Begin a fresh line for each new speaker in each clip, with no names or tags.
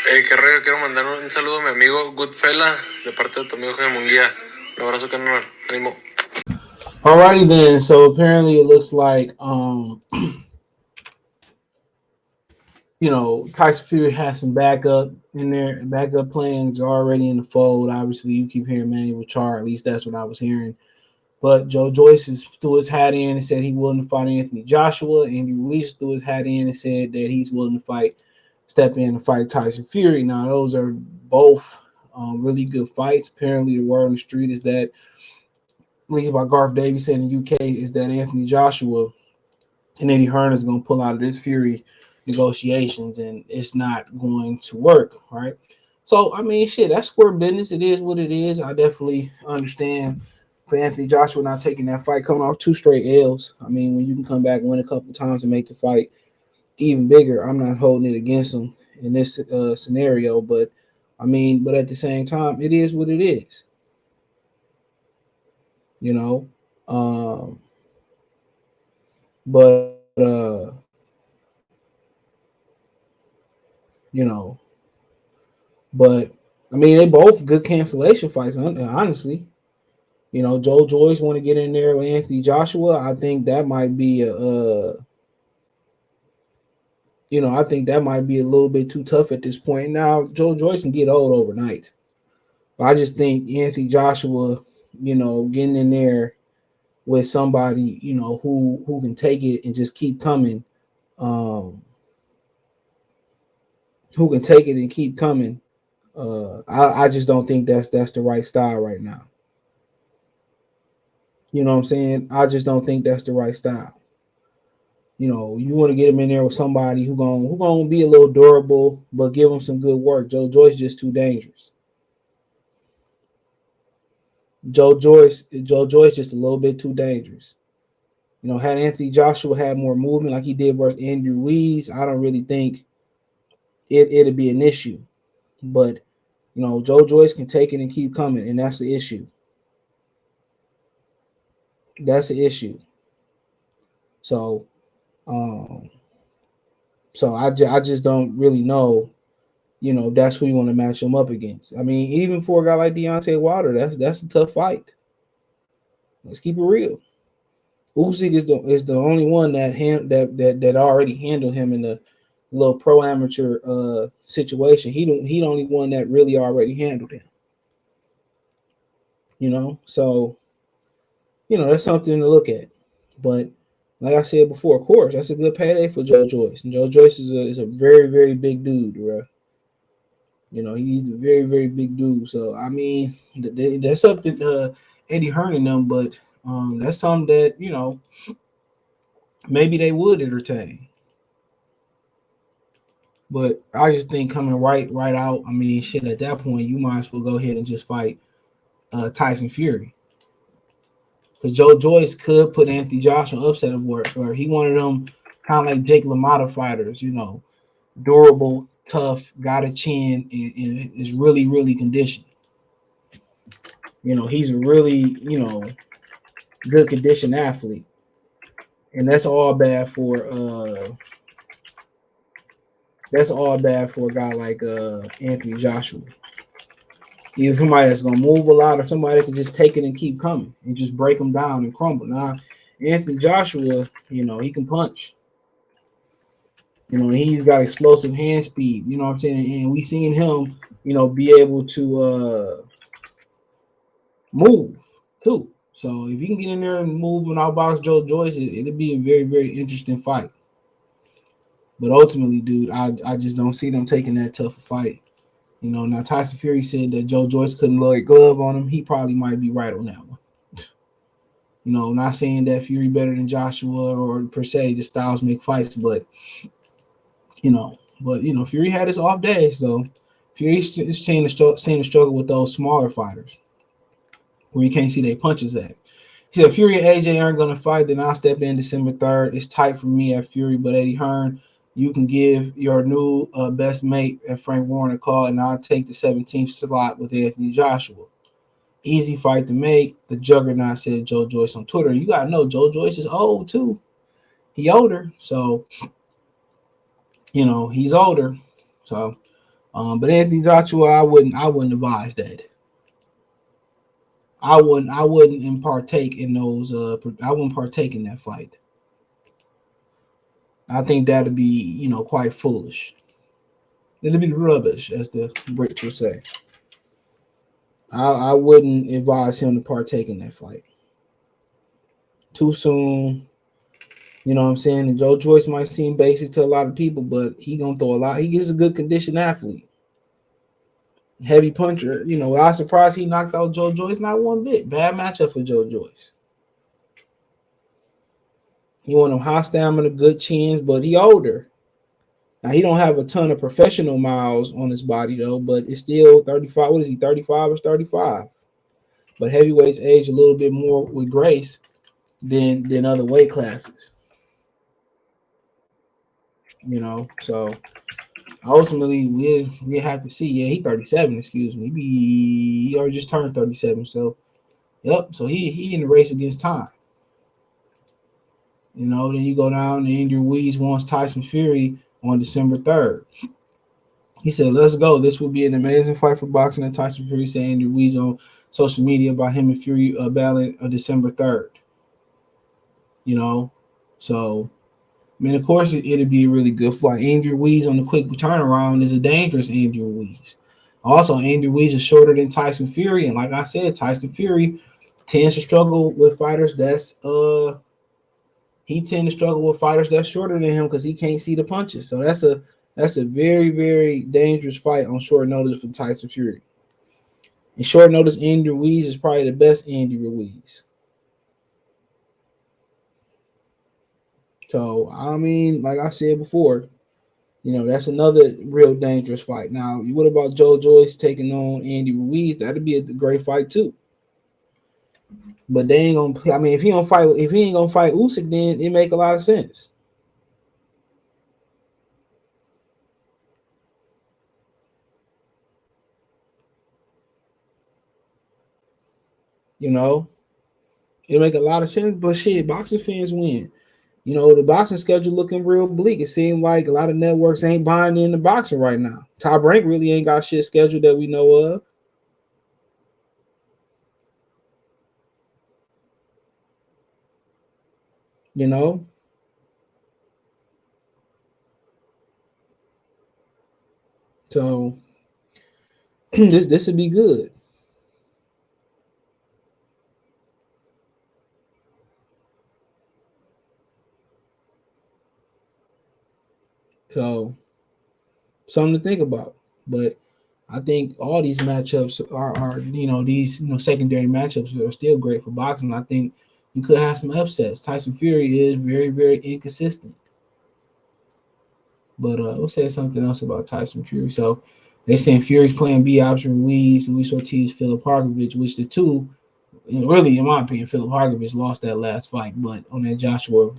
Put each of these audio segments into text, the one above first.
Qué rollo, quiero mandar un saludo a mi amigo Goodfella de parte de tu amigo Jaime Munguía. Un abrazo, carnal. Ánimo.
Alrighty then. So apparently it looks like Tyson Fury has some backup in there. Backup plans are already in the fold. Obviously, you keep hearing Manuel Char. At least that's what I was hearing. But Joe Joyce threw his hat in and said he willing to fight Anthony Joshua. Andy Ruiz threw his hat in and said that he's willing to step in and fight Tyson Fury. Now, those are both really good fights. Apparently, the word on the street is that, leaked by Garth Davies in the UK, is that Anthony Joshua and Eddie Hearn is going to pull out of this Fury negotiations, and it's not going to work, right? So, I mean, shit, that's square business. It is what it is. I definitely understand for Anthony Joshua not taking that fight, coming off 2 straight L's. I mean, when you can come back and win a couple times and make the fight even bigger, I'm not holding it against him in this scenario. But, I mean, but at the same time, it is what it is. You know? But, you know, but, I mean, they both good cancellation fights, honestly. Joe Joyce want to get in there with Anthony Joshua. I think that might be I think that might be a little bit too tough at this point. Now, Joe Joyce can get old overnight. But I just think Anthony Joshua, getting in there with somebody, who can take it and just keep coming, who can take it and keep coming. I just don't think that's the right style right now. You know what I'm saying? I just don't think that's the right style. You want to get him in there with somebody who gonna be a little durable, but give him some good work. Joe Joyce just too dangerous. Joe Joyce just a little bit too dangerous. Had Anthony Joshua had more movement like he did versus Andy Ruiz, I don't really think it'd be an issue. But Joe Joyce can take it and keep coming, and that's the issue. That's the issue. So, I just don't really know. That's who you want to match him up against. I mean, even for a guy like Deontay Wilder, that's a tough fight. Let's keep it real. Usyk is the only one that already handled him in the little pro amateur situation. He the only one that really already handled him. So that's something to look at. But like I said before, of course, that's a good payday for Joe Joyce. And Joe Joyce is a very, very big dude, bro. He's a very, very big dude. So I mean, that's something Eddie Hearn and them, but that's something that maybe they would entertain. But I just think coming right out, I mean, shit, at that point, you might as well go ahead and just fight Tyson Fury. Because Joe Joyce could put Anthony Joshua upset of work. Or he wanted them kind of like Jake LaMotta fighters, durable, tough, got a chin, and is really, really conditioned. He's a really, good conditioned athlete. And that's all bad for a guy like Anthony Joshua. Either somebody that's gonna move a lot or somebody that can just take it and keep coming and just break them down and crumble. Now, Anthony Joshua, he can punch. He's got explosive hand speed. You know what I'm saying? And we've seen him, be able to move too. So if you can get in there and move and outbox Joe Joyce, it'll be a very, very interesting fight. But ultimately, dude, I just don't see them taking that tough a fight. Now Tyson Fury said that Joe Joyce couldn't lay a glove on him. He probably might be right on that one. Not saying that Fury better than Joshua or per se, just styles make fights, but Fury had his off days, so Fury is seeing to struggle with those smaller fighters where you can't see their punches at. He said Fury and AJ aren't going to fight, then I'll step in December 3rd. It's tight for me at Fury, but Eddie Hearn, you can give your new best mate at Frank Warren a call, and I'll take the 17th slot with Anthony Joshua. Easy fight to make. The juggernaut, said Joe Joyce on Twitter. You got to know, Joe Joyce is old, too. He older, so, he's older. So, But Anthony Joshua, I wouldn't advise that. I wouldn't partake in those. I wouldn't partake in that fight. I think that'd be, quite foolish. It'd be rubbish, as the Brits would say. I wouldn't advise him to partake in that fight. Too soon. You know what I'm saying? And Joe Joyce might seem basic to a lot of people, but he gonna throw a lot. He gets a good conditioned athlete. Heavy puncher. I was surprised he knocked out Joe Joyce. Not one bit. Bad matchup for Joe Joyce. He want him high stamina, good chins, but he older. Now he don't have a ton of professional miles on his body though, but it's still 35. What is he? 35 or 35? But heavyweights age a little bit more with grace than other weight classes. So ultimately we have to see. Yeah, he 37. Excuse me. He already just turned 37. So yep. So he in the race against time. Then you go down and Andrew Ruiz wants Tyson Fury on December 3rd. He said, "Let's go. This will be an amazing fight for boxing." And Tyson Fury said Andrew Ruiz on social media about him and Fury battling on December 3rd. So I mean, of course, it'd be a really good fight. Andrew Ruiz on the quick turnaround is a dangerous Andrew Ruiz. Also, Andrew Ruiz is shorter than Tyson Fury, and like I said, Tyson Fury tends to struggle with fighters that's shorter than him because he can't see the punches. So that's a very, very dangerous fight on short notice for Tyson Fury. And short notice, Andrew Ruiz is probably the best Andrew Ruiz. So I mean, like I said before, that's another real dangerous fight. Now, what about Joe Joyce taking on Andy Ruiz? That'd be a great fight too. But they ain't gonna play. I mean, if he ain't gonna fight Usyk, then it make a lot of sense. It make a lot of sense. But shit, boxing fans win. The boxing schedule looking real bleak. It seems like a lot of networks ain't buying in the boxing right now. Top Rank really ain't got shit scheduled that we know of. You know, so this would be good. So something to think about. But I think all these matchups are these secondary matchups are still great for boxing. I think you could have some upsets. Tyson Fury is very, very inconsistent. But we'll say something else about Tyson Fury. So they saying Fury's playing B option Ruiz, Luis Ortiz, Philip Hrgovic, which the two, really, in my opinion, Philip Hrgovic lost that last fight, but on that Joshua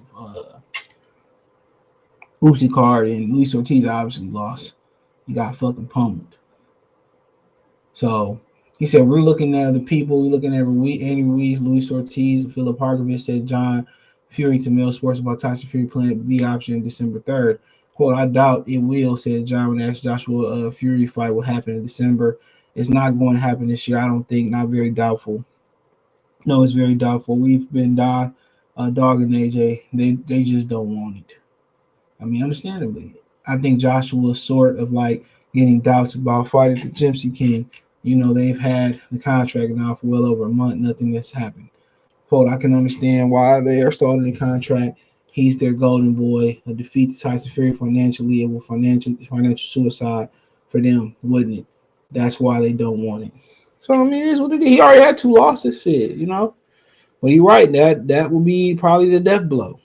Usyk card, and Luis Ortiz obviously lost. He got fucking pummeled. So he said, we're looking at the people. We're looking at Andy Ruiz, Luis Ortiz, Philip Hrgovic, said John Fury to Mail Sports about Tyson Fury playing the option December 3rd. Quote, I doubt it will, said John when asked Joshua Fury fight will happen in December. It's not going to happen this year, I don't think. Not very doubtful. No, it's very doubtful. We've been dogging AJ. They just don't want it. I mean, understandably. I think Joshua's sort of like getting doubts about fighting the Gypsy King. They've had the contract now for well over a month. Nothing that's happened. Quote, I can understand why they are starting the contract. He's their golden boy. A defeat to Tyson Fury financially, it will financial suicide for them, wouldn't it? That's why they don't want it. So I mean, it is what it is. He already had 2 losses, shit. But you're right. That will be probably the death blow.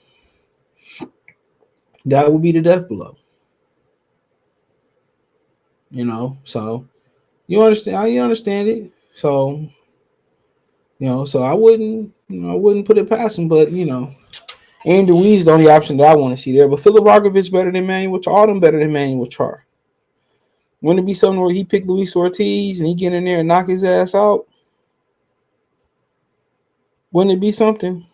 That will be the death blow. So you understand it. So I wouldn't put it past him, but Andy Ruiz is the only option that I want to see there. But Philip Hrgovic better than Manuel Char. All them better than Manuel Char. Wouldn't it be something where he picked Luis Ortiz and he get in there and knock his ass out? Wouldn't it be something?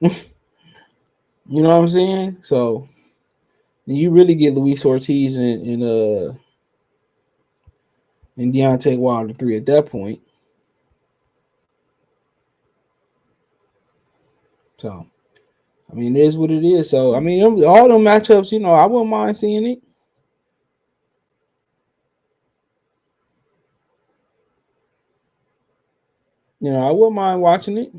You know what I'm saying? So And you really get Luis Ortiz and Deontay Wilder 3 at that point. So, I mean, it is what it is. So, I mean, all them matchups, I wouldn't mind seeing it. I wouldn't mind watching it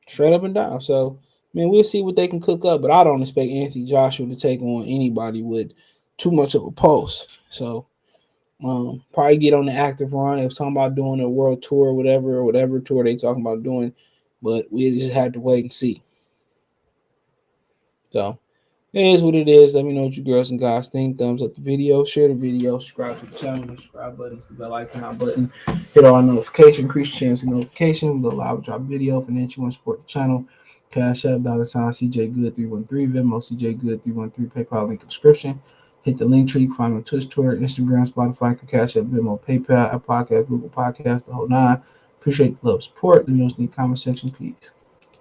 straight up and down. So, I mean, we'll see what they can cook up, but I don't expect Anthony Joshua to take on anybody with too much of a pulse. So, probably get on the active run. They was talking about doing a world tour, or whatever tour they talking about doing, but we just had to wait and see. So, it is what it is. Let me know what you girls and guys think. Thumbs up the video, share the video, subscribe to the channel, subscribe button, the bell icon button, hit all notification, increase your chance of notification. We'll live drop video. If you want to support the channel, Cash App, $sign CJ Good 313, Venmo CJ Good 313, PayPal link description. Hit the link tree. You can find me on Twitch, Twitter, Instagram, Spotify, Cash App, Venmo, PayPal, Apple Podcast, Google Podcast, the whole nine. Appreciate the love support. Let me know in the comment section. Peace.